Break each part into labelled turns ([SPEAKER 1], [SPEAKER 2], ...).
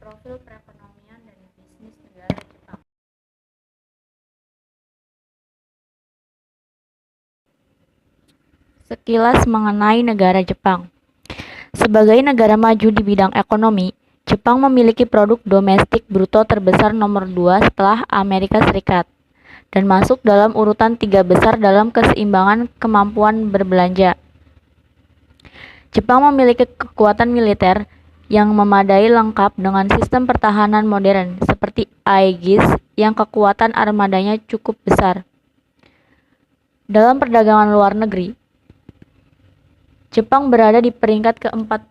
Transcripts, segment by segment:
[SPEAKER 1] Profil perekonomian dan bisnis negara Jepang. Sekilas mengenai negara Jepang. Sebagai negara maju di bidang ekonomi, Jepang memiliki produk domestik bruto terbesar nomor 2 setelah Amerika Serikat dan masuk dalam urutan 3 besar dalam keseimbangan kemampuan berbelanja. Jepang memiliki kekuatan militer yang memadai lengkap dengan sistem pertahanan modern seperti Aegis yang kekuatan armadanya cukup besar. Dalam perdagangan luar negeri, Jepang berada di peringkat keempat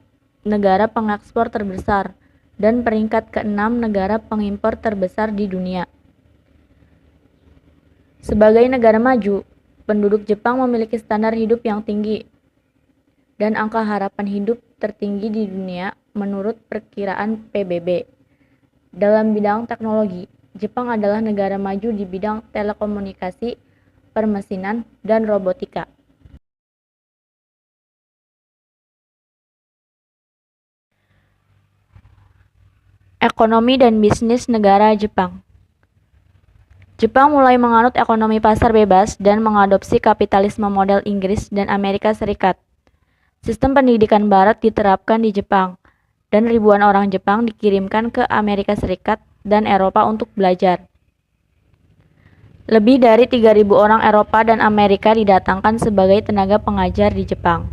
[SPEAKER 1] negara pengekspor terbesar dan peringkat keenam negara pengimpor terbesar di dunia. Sebagai negara maju, penduduk Jepang memiliki standar hidup yang tinggi dan angka harapan hidup tertinggi di dunia menurut perkiraan PBB. Dalam bidang teknologi, Jepang adalah negara maju di bidang telekomunikasi, permesinan, dan robotika. Ekonomi dan bisnis negara Jepang. Jepang mulai menganut ekonomi pasar bebas dan mengadopsi kapitalisme model Inggris dan Amerika Serikat. Sistem pendidikan barat diterapkan di Jepang, dan ribuan orang Jepang dikirimkan ke Amerika Serikat dan Eropa untuk belajar. Lebih dari 3.000 orang Eropa dan Amerika didatangkan sebagai tenaga pengajar di Jepang.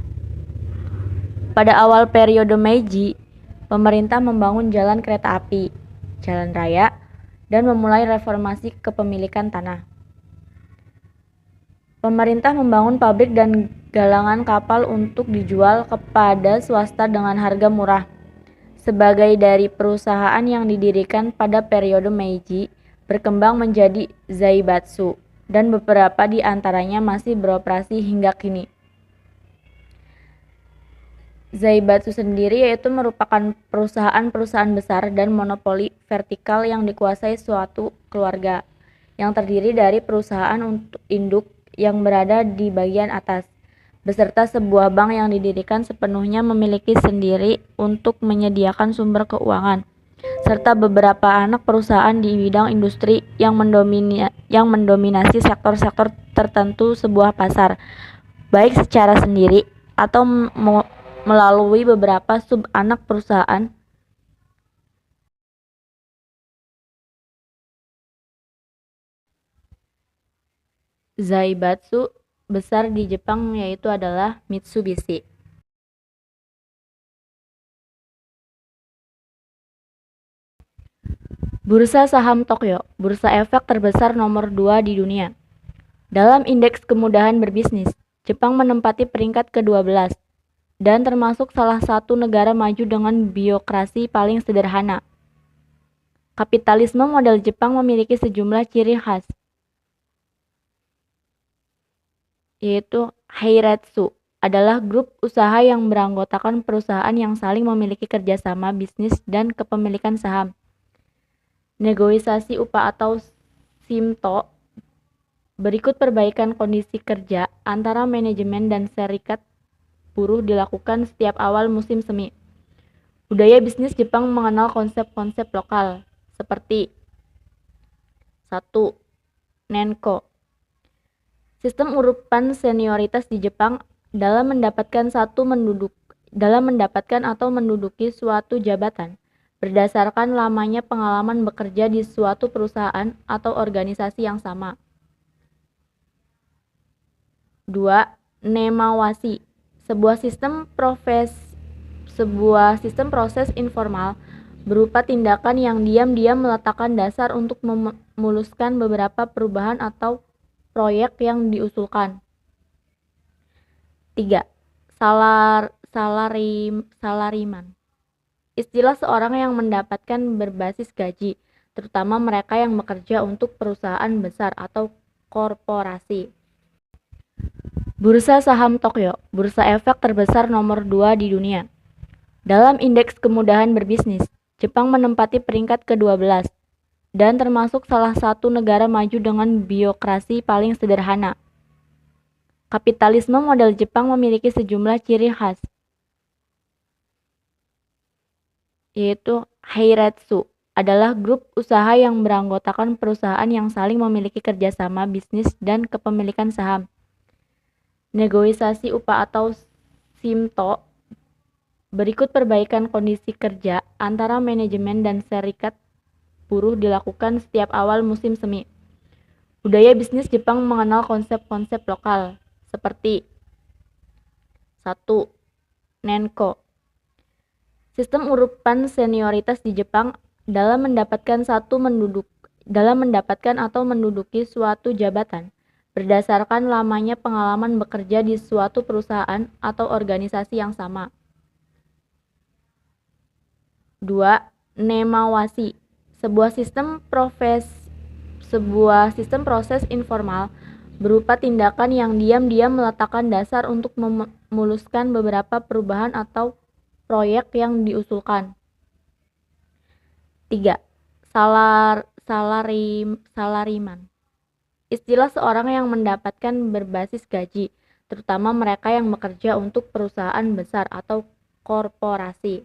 [SPEAKER 1] Pada awal periode Meiji, pemerintah membangun jalan kereta api, jalan raya, dan memulai reformasi kepemilikan tanah. Pemerintah membangun pabrik dan galangan kapal untuk dijual kepada swasta dengan harga murah. Sebagai dari perusahaan yang didirikan pada periode Meiji, berkembang menjadi Zaibatsu, dan beberapa di antaranya masih beroperasi hingga kini. Zaibatsu sendiri yaitu merupakan perusahaan-perusahaan besar dan monopoli vertikal yang dikuasai suatu keluarga, yang terdiri dari perusahaan induk yang berada di bagian atas, beserta sebuah bank yang didirikan sepenuhnya memiliki sendiri untuk menyediakan sumber keuangan, serta beberapa anak perusahaan di bidang industri yang mendominasi sektor-sektor tertentu sebuah pasar, baik secara sendiri atau melalui beberapa sub-anak perusahaan. Zaibatsu besar di Jepang yaitu adalah Mitsubishi. Bursa saham Tokyo, bursa efek terbesar nomor 2 di dunia. Dalam indeks kemudahan berbisnis, Jepang menempati peringkat ke-12 dan termasuk salah satu negara maju dengan birokrasi paling sederhana. Kapitalisme model Jepang memiliki sejumlah ciri khas, yaitu Heiratsu adalah grup usaha yang beranggotakan perusahaan yang saling memiliki kerjasama bisnis dan kepemilikan saham. Negosiasi upah atau Shimto. Berikut perbaikan kondisi kerja antara manajemen dan serikat buruh dilakukan setiap awal musim semi. Budaya bisnis Jepang mengenal konsep-konsep lokal seperti 1. Nenko. Sistem urutan senioritas di Jepang dalam mendapatkan atau menduduki suatu jabatan berdasarkan lamanya pengalaman bekerja di suatu perusahaan atau organisasi yang sama. 2. Nemawashi. Sebuah sistem proses informal berupa tindakan yang diam-diam meletakkan dasar untuk memuluskan beberapa perubahan atau proyek yang diusulkan. 3. Salariman. Istilah seorang yang mendapatkan berbasis gaji, terutama mereka yang bekerja untuk perusahaan besar atau korporasi. Bursa saham Tokyo, bursa efek terbesar nomor 2 di dunia. Dalam indeks kemudahan berbisnis, Jepang menempati peringkat ke-12 dan termasuk salah satu negara maju dengan birokrasi paling sederhana. Kapitalisme model Jepang memiliki sejumlah ciri khas, yaitu Heiretsu, adalah grup usaha yang beranggotakan perusahaan yang saling memiliki kerjasama bisnis dan kepemilikan saham. Negosiasi upah atau SIMTO. Berikut perbaikan kondisi kerja antara manajemen dan serikat buruh dilakukan setiap awal musim semi. Budaya bisnis Jepang mengenal konsep-konsep lokal, seperti 1. Nenko. Sistem urutan senioritas di Jepang dalam mendapatkan atau menduduki suatu jabatan berdasarkan lamanya pengalaman bekerja di suatu perusahaan atau organisasi yang sama. 2. Nemawashi. Sebuah sistem proses informal berupa tindakan yang diam-diam meletakkan dasar untuk memuluskan beberapa perubahan atau proyek yang diusulkan. 3. Salariman. Istilah seorang yang mendapatkan berbasis gaji, terutama mereka yang bekerja untuk perusahaan besar atau korporasi.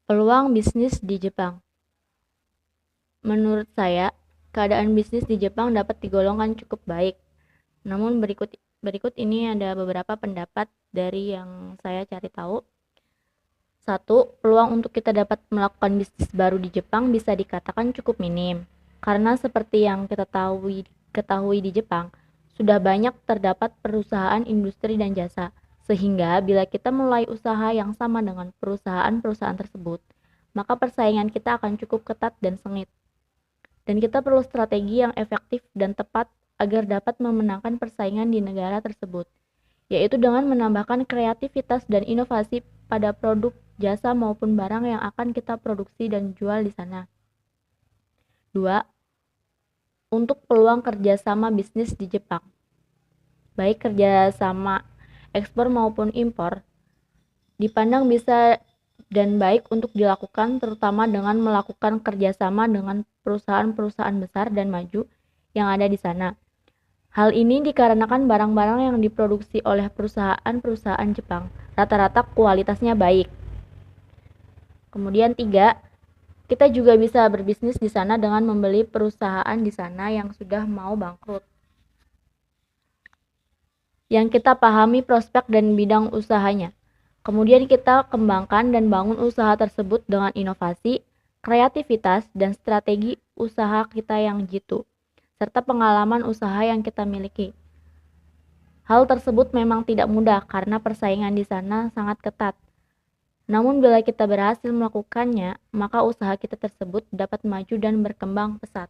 [SPEAKER 1] Peluang bisnis di Jepang. Menurut saya, keadaan bisnis di Jepang dapat digolongkan cukup baik. Namun berikut ini ada beberapa pendapat dari yang saya cari tahu. 1. Peluang untuk kita dapat melakukan bisnis baru di Jepang bisa dikatakan cukup minim. Karena seperti yang kita ketahui di Jepang, sudah banyak terdapat perusahaan industri dan jasa. Sehingga bila kita mulai usaha yang sama dengan perusahaan-perusahaan tersebut, maka persaingan kita akan cukup ketat dan sengit. Dan kita perlu strategi yang efektif dan tepat agar dapat memenangkan persaingan di negara tersebut, yaitu dengan menambahkan kreativitas dan inovasi pada produk, jasa maupun barang yang akan kita produksi dan jual di sana. 2. Untuk peluang kerjasama bisnis di Jepang. Baik kerjasama ekspor maupun impor, dipandang bisa dan baik untuk dilakukan, terutama dengan melakukan kerjasama dengan perusahaan-perusahaan besar dan maju yang ada di sana. Hal ini dikarenakan barang-barang yang diproduksi oleh perusahaan-perusahaan Jepang rata-rata kualitasnya baik. Kemudian 3, kita juga bisa berbisnis di sana dengan membeli perusahaan di sana yang sudah mau bangkrut, yang kita pahami prospek dan bidang usahanya. Kemudian kita kembangkan dan bangun usaha tersebut dengan inovasi, kreativitas, dan strategi usaha kita yang jitu, serta pengalaman usaha yang kita miliki. Hal tersebut memang tidak mudah karena persaingan di sana sangat ketat. Namun bila kita berhasil melakukannya, maka usaha kita tersebut dapat maju dan berkembang pesat.